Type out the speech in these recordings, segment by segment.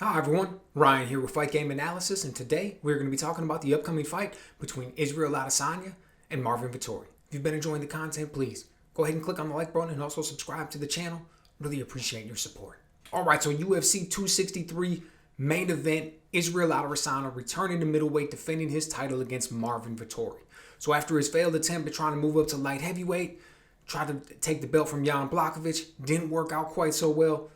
Hi everyone, Ryan here with Fight Game Analysis, and today we're going to be talking about the upcoming fight between Israel Adesanya and Marvin Vettori. If you've been enjoying the content, please go ahead and click on the like button and also subscribe to the channel. Really appreciate your support. Alright, so UFC 263 main event, Israel Adesanya returning to middleweight, defending his title against Marvin Vettori. So after his failed attempt at trying to move up to light heavyweight, tried to take the belt from Jan Blachowicz, didn't work out quite so well.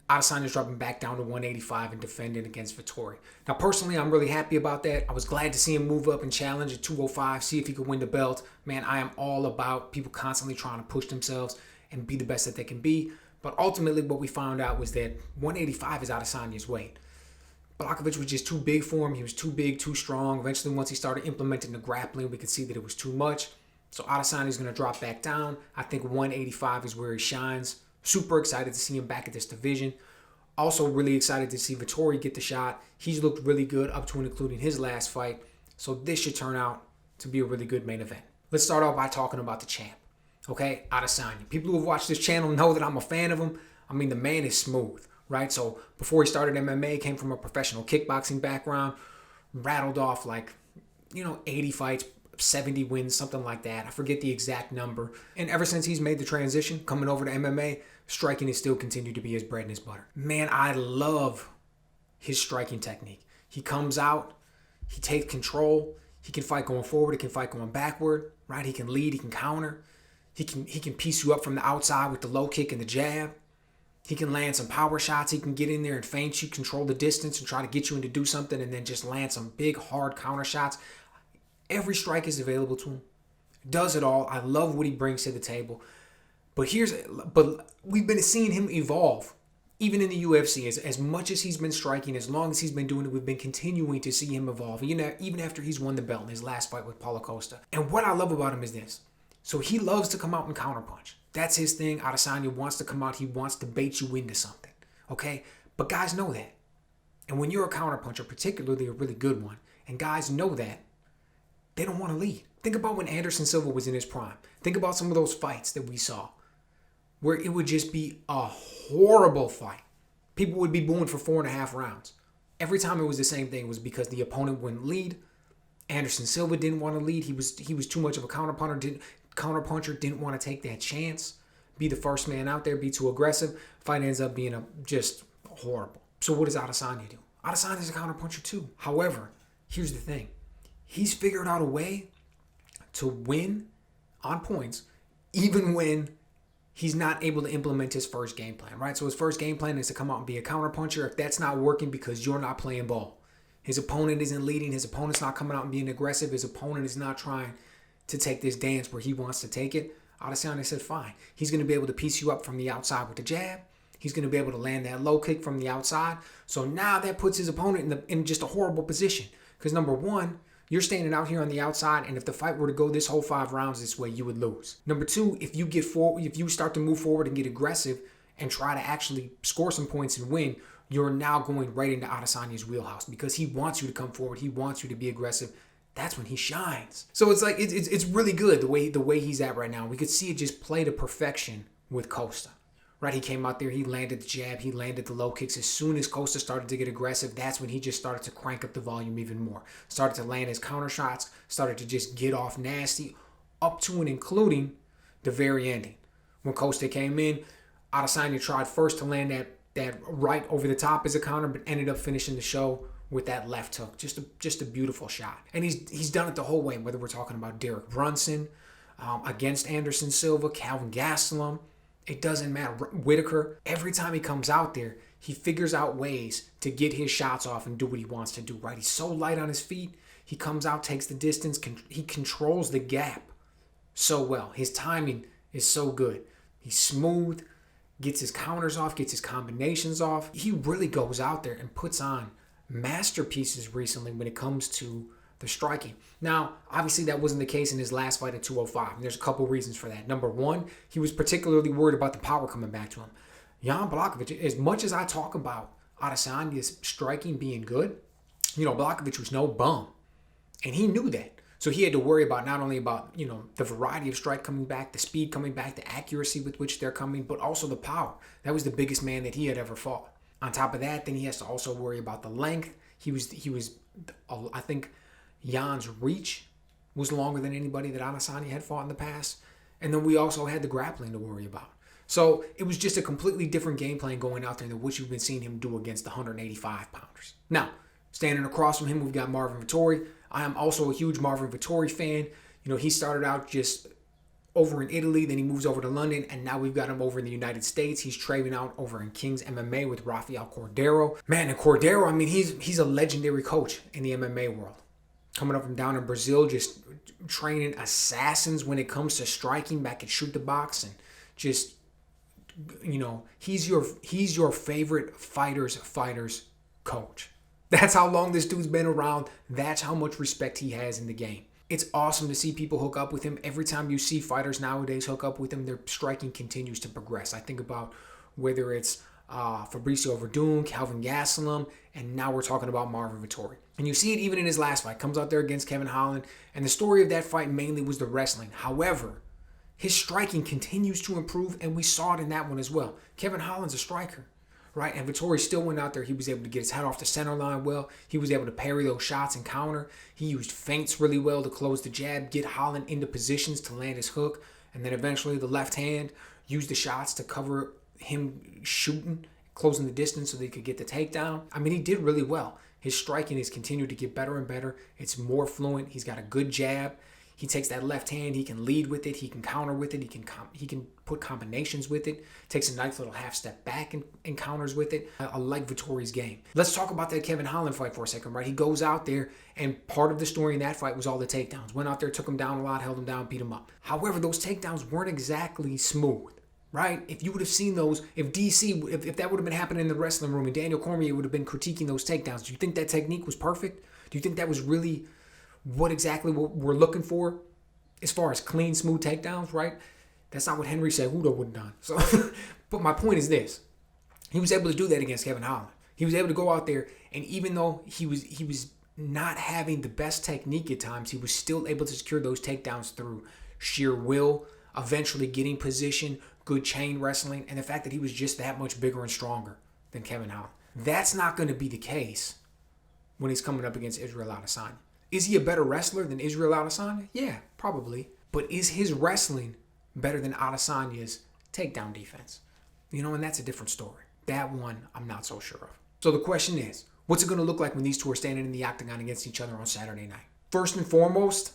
Adesanya's dropping back down to 185 and defending against Vettori. Now, personally, I'm really happy about that. I was glad to see him move up and challenge at 205, see if he could win the belt. Man, I am all about people constantly trying to push themselves and be the best that they can be. But ultimately, what we found out was that 185 is Adesanya's weight. Blachowicz was just too big for him. He was too big, too strong. Eventually, once he started implementing the grappling, we could see that it was too much. So Adesanya's going to drop back down. I think 185 is where he shines. Super excited to see him back at this division. Also really excited to see Vettori get the shot. He's looked really good up to and including his last fight. So this should turn out to be a really good main event. Let's start off by talking about the champ. Okay, Adesanya. People who have watched this channel know that I'm a fan of him. I mean, the man is smooth, right? So before he started MMA, came from a professional kickboxing background. Rattled off 80 fights, 70 wins, something like that. I forget the exact number. And ever since he's made the transition, coming over to MMA, striking has still continued to be his bread and his butter. Man, I love his striking technique. He comes out, he takes control. He can fight going forward, he can fight going backward, right? He can lead, he can counter. He can piece you up from the outside with the low kick and the jab. He can land some power shots. He can get in there and feint you, control the distance and try to get you in to do something and then just land some big, hard counter shots. Every strike is available to him. Does it all. I love what he brings to the table. But we've been seeing him evolve. Even in the UFC, as much as he's been striking, as long as he's been doing it, we've been continuing to see him evolve. Even after he's won the belt in his last fight with Paulo Costa. And what I love about him is this. So he loves to come out and counterpunch. That's his thing. Adesanya wants to come out. He wants to bait you into something. Okay? But guys know that. And when you're a counterpuncher, particularly a really good one, and guys know that, they don't want to lead. Think about when Anderson Silva was in his prime. Think about some of those fights that we saw where it would just be a horrible fight. People would be booing for 4.5 rounds. Every time it was the same thing. It was because the opponent wouldn't lead. Anderson Silva didn't want to lead. He was too much of a counterpuncher, didn't want to take that chance, be the first man out there, be too aggressive. Fight ends up being just horrible. So what does Adesanya do? Adesanya's a counterpuncher too. However, here's the thing. He's figured out a way to win on points even when he's not able to implement his first game plan, right? So his first game plan is to come out and be a counterpuncher. If that's not working because you're not playing ball, his opponent isn't leading, his opponent's not coming out and being aggressive, his opponent is not trying to take this dance where he wants to take it, Adesanya said fine. He's going to be able to piece you up from the outside with the jab. He's going to be able to land that low kick from the outside. So now that puts his opponent in just a horrible position. Because number one, you're standing out here on the outside, and if the fight were to go this whole 5 rounds this way, you would lose. Number two, if you start to move forward and get aggressive and try to actually score some points and win, you're now going right into Adesanya's wheelhouse because he wants you to come forward. He wants you to be aggressive. That's when he shines. So it's really good the way he's at right now. We could see it just play to perfection with Costa. Right, he came out there, he landed the jab, he landed the low kicks. As soon as Costa started to get aggressive, that's when he just started to crank up the volume even more. Started to land his counter shots, started to just get off nasty, up to and including the very ending. When Costa came in, Adesanya tried first to land that right over the top as a counter, but ended up finishing the show with that left hook. Just a beautiful shot. And he's done it the whole way, whether we're talking about Derek Brunson, against Anderson Silva, Calvin Gastelum. It doesn't matter. Whitaker, every time he comes out there, he figures out ways to get his shots off and do what he wants to do, right? He's so light on his feet. He comes out, takes the distance. He controls the gap so well. His timing is so good. He's smooth, gets his counters off, gets his combinations off. He really goes out there and puts on masterpieces recently when it comes to the striking. Now, obviously that wasn't the case in his last fight at 205. And there's a couple reasons for that. Number one, he was particularly worried about the power coming back to him. Jan Blachowicz, as much as I talk about Adesanya's striking being good, Blachowicz was no bum. And he knew that. So he had to worry about not only about, the variety of strike coming back, the speed coming back, the accuracy with which they're coming, but also the power. That was the biggest man that he had ever fought. On top of that, then he has to also worry about the length. I think Jan's reach was longer than anybody that Adesanya had fought in the past. And then we also had the grappling to worry about. So it was just a completely different game plan going out there than what you've been seeing him do against the 185-pounders. Now, standing across from him, we've got Marvin Vettori. I am also a huge Marvin Vettori fan. He started out just over in Italy, then he moves over to London, and now we've got him over in the United States. He's training out over in King's MMA with Rafael Cordeiro. Man, and Cordeiro, I mean, he's a legendary coach in the MMA world. Coming up from down in Brazil, just training assassins when it comes to striking back at Shoot the Box, and just, he's your favorite fighter's coach. That's how long this dude's been around. That's how much respect he has in the game. It's awesome to see people hook up with him. Every time you see fighters nowadays hook up with him, their striking continues to progress. I think about whether it's Fabricio Verdun, Calvin Gastelum, and now we're talking about Marvin Vettori. And you see it even in his last fight. Comes out there against Kevin Holland, and the story of that fight mainly was the wrestling. However, his striking continues to improve, and we saw it in that one as well. Kevin Holland's a striker, right? And Vettori still went out there. He was able to get his head off the center line well. He was able to parry those shots and counter. He used feints really well to close the jab, get Holland into positions to land his hook, and then eventually the left hand used the shots to cover him shooting, closing the distance so they could get the takedown. I mean, he did really well. His striking has continued to get better and better. It's more fluent. He's got a good jab. He takes that left hand. He can lead with it. He can counter with it. He can put combinations with it. Takes a nice little half step back and counters with it. I like Vettori's game. Let's talk about that Kevin Holland fight for a second, right? He goes out there, and part of the story in that fight was all the takedowns. Went out there, took him down a lot, held him down, beat him up. However, those takedowns weren't exactly smooth, right? If you would have seen those, if that would have been happening in the wrestling room and Daniel Cormier would have been critiquing those takedowns, do you think that technique was perfect? Do you think that was really what we're looking for as far as clean, smooth takedowns, right? That's not what Henry Cejudo would have done. So, but my point is this. He was able to do that against Kevin Holland. He was able to go out there, and even though he was not having the best technique at times, he was still able to secure those takedowns through sheer will, eventually getting position, good chain wrestling, and the fact that he was just that much bigger and stronger than Kevin Holland. That's not going to be the case when he's coming up against Israel Adesanya. Is he a better wrestler than Israel Adesanya? Yeah, probably. But is his wrestling better than Adesanya's takedown defense? And that's a different story. That one, I'm not so sure of. So the question is, what's it going to look like when these two are standing in the octagon against each other on Saturday night? First and foremost,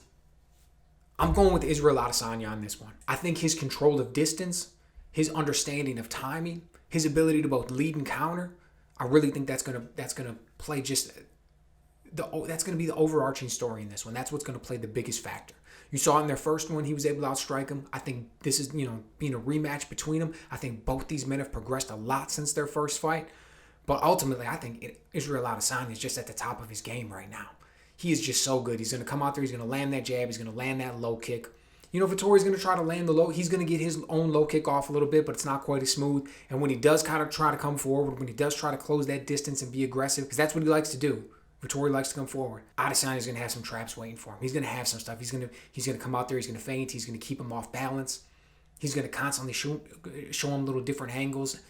I'm going with Israel Adesanya on this one. I think his control of distance, his understanding of timing, his ability to both lead and counter, I really think that's going to play that's going to be the overarching story in this one. That's what's going to play the biggest factor. You saw in their first one, he was able to outstrike him. I think this is, being a rematch between them. I think both these men have progressed a lot since their first fight. But ultimately, I think Israel Adesanya is just at the top of his game right now. He is just so good. He's going to come out there. He's going to land that jab. He's going to land that low kick. Vettori's going to try to land the low. He's going to get his own low kick off a little bit, but it's not quite as smooth. And when he does kind of try to come forward, when he does try to close that distance and be aggressive, because that's what he likes to do. Vettori likes to come forward. Adesanya's going to have some traps waiting for him. He's going to have some stuff. He's going to come out there. He's going to feint. He's going to keep him off balance. He's going to constantly show him little different angles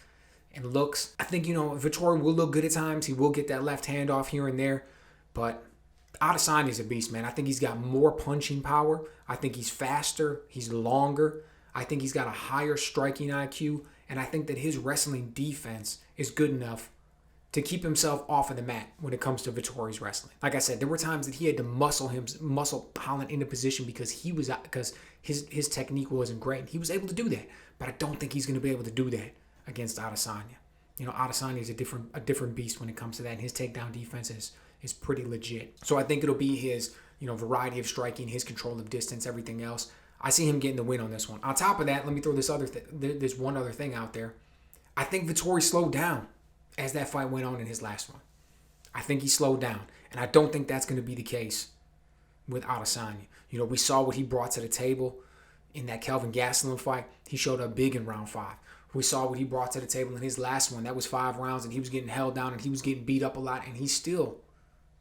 and looks. I think, Vettori will look good at times. He will get that left hand off here and there. But Adesanya's a beast, man. I think he's got more punching power. I think he's faster. He's longer. I think he's got a higher striking IQ. And I think that his wrestling defense is good enough to keep himself off of the mat when it comes to Vettori's wrestling. Like I said, there were times that he had to muscle Holland into position because his technique wasn't great. He was able to do that, but I don't think he's going to be able to do that against Adesanya. Adesanya is a different beast when it comes to that, and his takedown defense is pretty legit. So I think it'll be his variety of striking, his control of distance, everything else. I see him getting the win on this one. On top of that, let me throw this one other thing out there. I think Vettori slowed down as that fight went on in his last one. I think he slowed down. And I don't think that's going to be the case with Adesanya. We saw what he brought to the table in that Kelvin Gastelum fight. He showed up big in round 5. We saw what he brought to the table in his last one. That was 5 rounds, and he was getting held down, and he was getting beat up a lot, and he still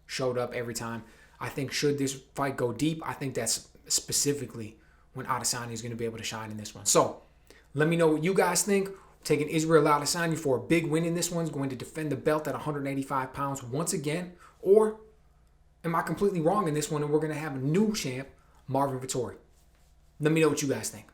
showed up every time. I think should this fight go deep, I think that's specifically when Adesanya is going to be able to shine in this one. So let me know what you guys think. taking Israel Adesanya for a big win in this one, going to defend the belt at 185 pounds once again? Or am I completely wrong in this one and we're going to have a new champ, Marvin Vettori? Let me know what you guys think.